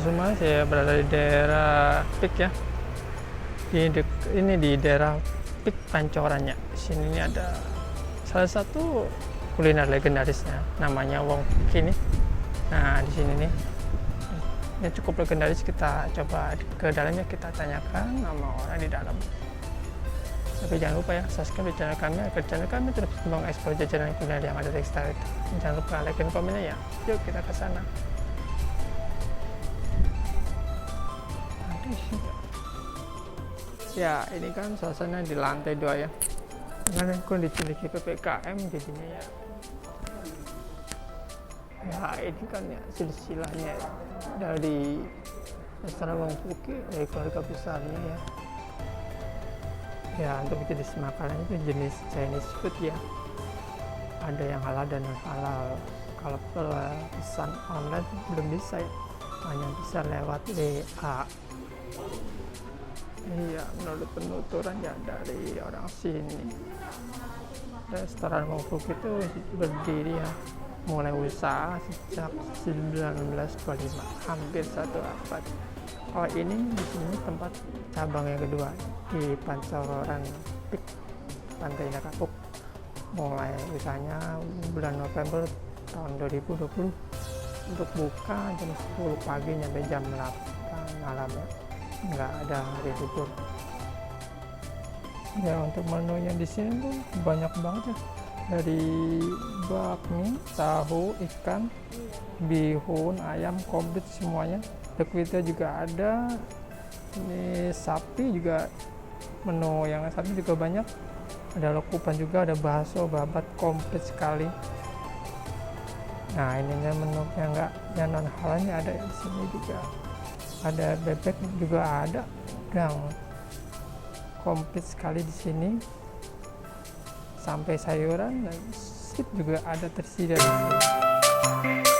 semua, saya berada di daerah Pik ya. Ini di daerah Pik Pancorannya. Sini ini ada salah satu kuliner legendarisnya, namanya Wong Pik ini. Nah di sini nih, ini cukup legendaris. Kita coba ke dalamnya, kita tanyakan sama orang di dalam. Tapi jangan lupa ya, subscribe di channel kami agar channel kami terus mengeksplor jajanan kuliner yang ada di Star itu. Jangan lupa like dan komennya ya. Yuk kita ke sana. Ya, ini kan suasana di lantai 2 ya. Karena kondisi PPKM jadinya ya. Ya, ini kan ya silsilahnya ya. Dari restoran Wong Puk dari keluarga besarnya ya. Ya, untuk jenis makanan itu jenis Chinese food ya. Ada yang halal dan non halal. Kalau pesan online belum bisa ya, hanya bisa lewat WA. Iya, menurut penuturan ya dari orang sini. Restoran Wong Puk itu berdiri ya, mulai usaha sejak 1925, hampir 1 abad. Kalau ini di sini tempat cabang yang kedua di Pancoran Pik, Pantai Indah Kapuk. Mulai usahanya bulan November tahun 2020 untuk buka jam 10 pagi sampai jam 8 malam ya. Nggak ada hari libur. Ya, untuk menunya di sini tuh banyak banget ya, dari bakmi, tahu, ikan, bihun, ayam, komplit semuanya. Liquidnya juga ada. Ini sapi juga, menu yang sapi juga banyak. Ada lekupan juga, ada bakso, babat, komplit sekali. Nah, ininya menu yang enggak, yang non halalnya ada di sini juga. Ada bebek juga ada, yang komplit sekali di sini. Sampai sayuran dan sip juga ada tersedia di sini.